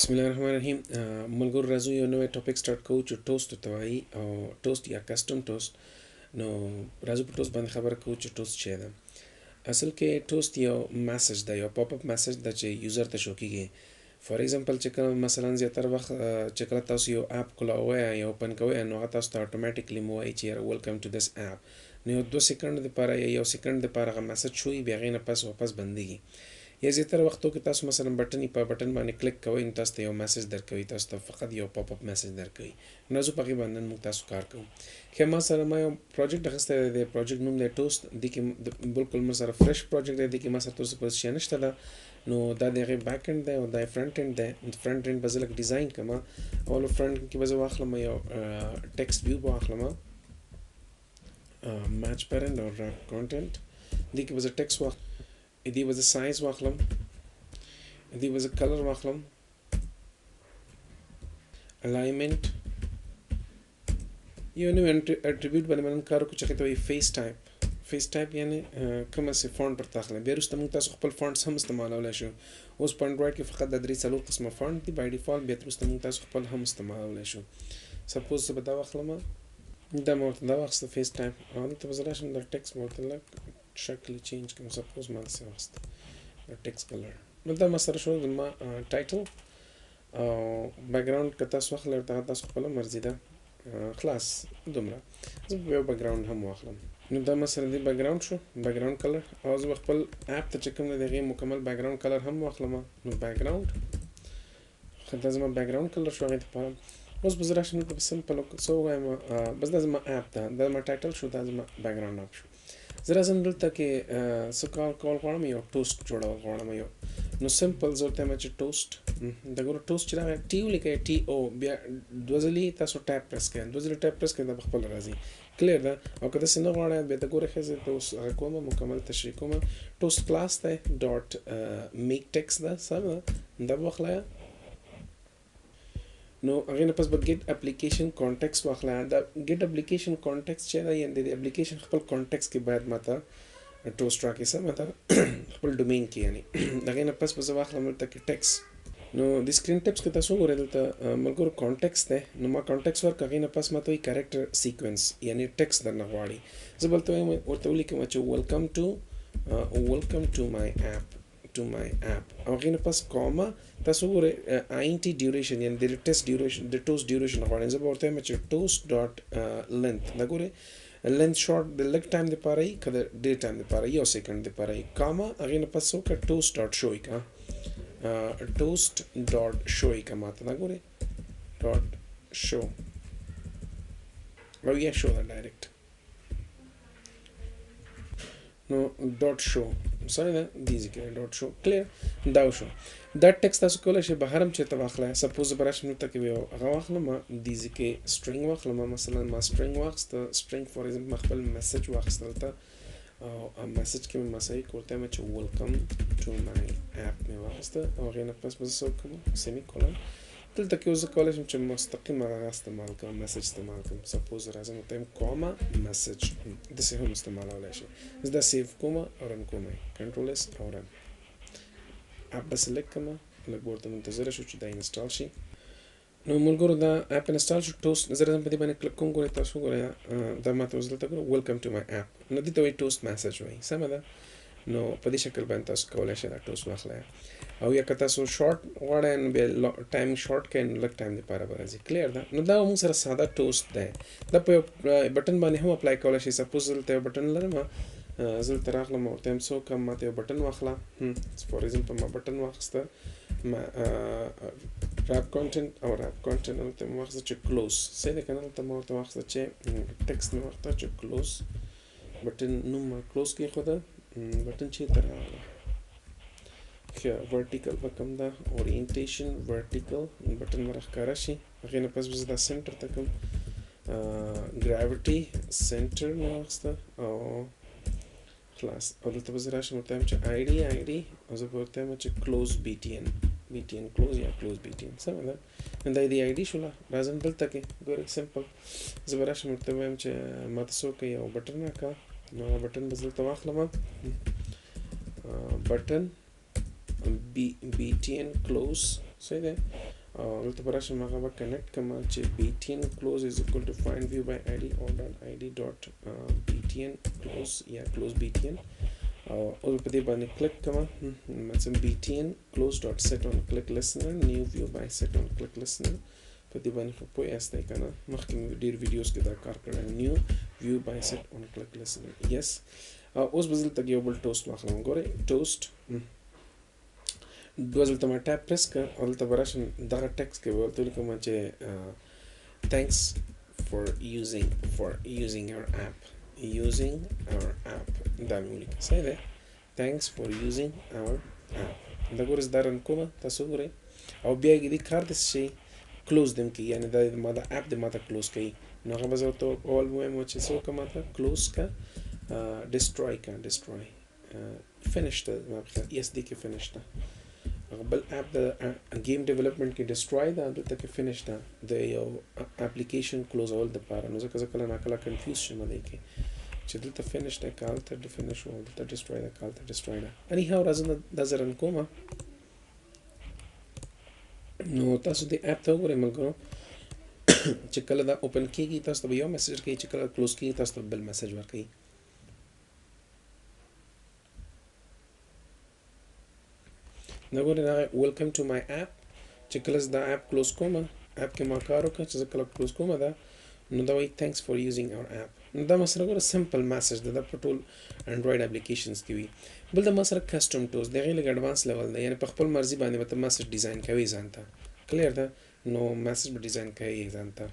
بسم الله الرحمن الرحیم. ملګرو راځو یو نوی ټاپک سٹارټ کوو چې ټوست ته وایي او ټوست یا کسټم ټوست. نو راځو په ټوست باندې خبره کوو چې ټوست څه ده. اصل کې ټوست یو میسج ده، یو پاپ اپ میسج ده چې یوزر ته شو کیږي. فار ایگزامپل چې کله مثلا زیاتره وخت چې کله تاسو یو اپ کولاوئ یا اوپن کوئ نو هغه تاسو ته اتوماتیکلی مو وایي چې ویلکم ټو دس اپ. نو یو 2 سکند لپاره یا یو سکند لپاره هغه میسج شوي، بیا هغې نه پس واپس بندېږي. یا زیاتره وختو کې تاسو مثلا په بټن باندې کلیک کوئ نو تاسو ته یو میسج درکوي، تاسو ته فقط یو پاپ اپ میسج درکوي. نو زه په هغې باندې موږ تاسو کار کوو. ښه، ما سره ما یو پروجیکټ اخیستی دی، د پروجیکټ نوم دی ټوست. دې کې بالکل ما سره فرش پروجیکټ دی، دې کې ما سره تر اوسه پورې شی نشته ده. نو دا د هغې بیک اینډ دی او دا فرنٹ اینډ دی. فرنٹ اینډ به زه لږ ډیزاین کړم. اول فرنٹ کې به زه واخلم یو ټیکسټ ویو به واخلم، میچ پیرنټ او ریپ کانټینټ. دې کې به زه ټیکسټ واخلم، دې به زه سایز واخلم، دې به زه کلر واخلم، الاینمنٹ. یو نوی اټریبیوټ باندې باندې کار وکړو چې هغې ته وایي فیس ټایپ. فیس ټایپ یعنې کومه سې فونټ ورته اخلئ. بیا وروسته موږ تاسو خپل فونټس هم استعمالولی شو. اوس په انډرایډ کې فقط د 3-4 قسمه فونټ دي بای ډیفالټ. بیا وروسته موږ تاسو خپل هم استعمالولی شو. سپوز زه به دا واخلم، دا مې ورته دا واخیسته فیس ټایپ، او دلته به زه راشم دا ټیکسټ مې ورته لږ شکل چینج کړم. سپوز ما داسې واخیسته ټیکسټ کلر. نو دا ما سره شو زما ټایټل او بیک ګراوند که تاسو واخلئ ورته تاسو خپله مرضي ده. خلاص دومره. زه به یو بیک ګراوند هم واخلم. نو دا ما سره دی بیک ګراوند شو، بیک ګراوند کلر. او زه به خپل اپ ته چې کوم دی د هغې مکمل بیک ګراوند کلر هم واخلم. نو بیک ګراوند دا زما بیک ګراوند کلر شو هغې دپاره. اوس به زه راشم دلته په سمپل څه ووایم، بس دا زما اپ ده، دا زما ټایټل شو، دا زما بیک ګراوند اپ شو. زه راځم دلته کې څه کول غواړم، یو ټوسټ جوړول غواړم. یو نو سمپل زه ورته وایم چې ټوسټ. د ګورو ټوسټ چې راغی ټي ولیکئ، ټي او، بیا 2 ځلې تاسو ټیپ پرس کړئ، 2 ځلې ټیپ پرس کړئ، دا به خپله راځي. کلیر ده. او که داسې نه غواړئ بیا د ګورئ ښه زه ته اوس هغه کوم مکمل تشریح کوم. ټوسټ کلاس دی ډاټ میک ټیکسټ ده، سمه ده. دا به واخلئ. نو هغې نه پس به ګیټ اپلیکیشن کانټیکسټ واخلئ. دا ګیټ اپلیکیشن کانټیکسټ چې دی یعنې د اپلیکیشن خپل کانټیکسټ کې باید ماته ټوسټ راکړي، سمه ده، خپل ډومین کې یعنې. د هغې نه پس به زه واخلم دلته کې ټیکسټ. نو د سکرین ټپس کې تاسو وګورئ دلته ملګرو کانټیکسټ دی. نو ما کانټیکسټ ورکړ، هغې نه پس ماته وایي کریکټر سیکوینس یعنې ټیکسټ درنه غواړي. زه به ورته ولیکم چې ویلکم ټو مای اپ او هغې نه پس کاما. تاسو وګورئ INT ډیوریشن یعنې د ټیسټ ډیوریشن غواړئ. زه به ورته وایم چې ټوسټ ډاټ لینث. دا ګورئ لینث شارټ د لږ ټایم دپاره یي که د ډېر ټایم دپاره، یو سیکنډ دپاره یي، کاما. هغې نه پس څه وکړه ټوسټ ډاټ شو یې کړه، ټوسټ ډاټ شو یې کړه ماته. دا ګورئ ډاټ شو او یا شو ده ډایرکټ. نو ډاټ شو سره ده دې ځای کې ډاټ شو. کلیر. دا شو. دا ټیکسټ تاسو کولی شئ بهر هم چېرته واخلئ. سپوز زه به راشم دلته کې یو هغه واخلم، دې ځای کې سټرینګ واخلم. مثلا ما سټرینګ واخیسته، سټرینګ فار ایگزامپل ما خپل میسج واخیسته دلته، او میسج کې مې ما صحیح کړ، ورته وایم چې ویلکم ټو مای اپ مې واخیسته. او هغې نه پس به زه څه وکړم، سیمي کولن. دلته کې اوس زه کولی شم چې مستقیم هغه استعمال کړم، میسج استعمال کړم. سپوز راځم ورته وایم کاما میسج، داسې هم استعمالولی شئ. زه دا سیو کوم او رن کوم، کنټرول اس او رن. اپ به سلیکټ کړم، لږ به ورته منتظره شو چې دا انسټال شي. نو ملګرو دا اپ انسټال شو. ټوسټ زه راځم په دې باندې کلیک کوم. ګورئ تاسو وګورئ دا ماته اوس دلته ګورئ ویلکم ټو مای اپ. نو دې ته وایي ټوسټ میسج وایي، سمه ده. نو په دې شکل باندې تاسو کولی شئ دا ټوسټ واخلئ. او یا که تاسو شارټ غواړئ نو بیا ټایم شارټ کړئ نو لږ ټایم دپاره به راځي. کلیر ده. نو دا موږ سره ساده ټوسټ دی. دا په یو بټن باندې هم اپلای کولی شئ. سپوز دلته یو بټن لرم، زه دلته راغلم ورته وایم څه وکړم، ماته یو بټن واخله. فار ایگزامپل ما بټن واخیسته، ریپ کانټینټ او ریپ کانټینټ دلته مې واخیسته چې کلوز، صحیح ده که نه. دلته ما ورته واخیسته چې ټیکسټ مې واخیسته چې کلوز. بټن نوم ما کلوز کېښوده. بټن چېرته راغله؟ ښه ورټیکل به کوم ده، اورینټیشن ورټیکل بټن به راښکاره شي. هغې نه پس به زه دا سنټر ته کوم، ګراویټي سنټر مې واخیسته او خلاص. او دلته به زه راشم ورته وایم چې آی ډي او زه به ورته وایم چې کلوز BTN کلوز یا کلوز BTN، سمه ده. دا د آی ډي شوله. راځم دلته کې ګورئ سمپل زه به راشم ورته وایم چې ماته څه وکړئ، یو بټن راکړه. نو هغه بټن به زه دلته واخلم، بټن BTN کلوز، صحیح دی. دلته به راشم هغه به کنیکټ کړم چې btn close is equal to find view by id or dot id dot btn close یا close btn او په دې باندې کلیک کوم مثلا btn close dot set on click listener new view by set on click listener په دې باندې خو پوه یاستئ که نه مخکې مې ډېر ویډیوز کې دا کار کړی new view by set on click listener yes اوس به زه دلته یو بل ټوسټ واخلم ګورئ ټوسټ دوه ځلته ما ټیپ پریس کړ او دلته به راشم دغه ټیکسټ کې به ورته ولیکم چې thanks for using our app دا مې ولیکه صحیح دی thanks for using our app دا ګورئ زه دا رن کوم تاسو وګورئ او بیا یې دې کار داسې شي کلوز دم کی یعنی دا ما دا اپ د ماته کلوز کی نو هغه به زه ورته اول مهم چې څه وکړم ماته کلوز کا destroy finish ته ما په اس ډي کې finish ته هغه بل اپ د گیم ډیولپمنٹ کې destroy دا دلته کې finish ته د یو اپلیکیشن کلوز اول د پاره نو ځکه کله ناکله کنفیوز شم دی کې چې دلته finish ته کال ته finish او دلته destroy دا کال ته destroy دا اني هاو راځم دا زرن کومه نو تاسو د اپ ته وګورئ ملګرو چې کله دا اوپن کیږي تاسو ته یو میسج کوي چې کله کلوز کیږي تاسو ته بل میسج ورکوي نو ګورئ دا ویلکم ټو مای اپ چې کله دا اپ کلوز کوم اپ کې ما کار وکړ چې کله کلوز کوم دا نو دا وایي thanks for using our app نو دا مثلا ګوره سمپل میسج ده په ټول انډراید اپلیکیشنز کې وي بل دا مثلا کسټم ټوز دغه لږ اډوانس لیول دی یعنی په خپل مرزي باندې به ته میسج ډیزاین کوي ځان ته کلیر ده نو میسج به ډیزاین کوي ځان ته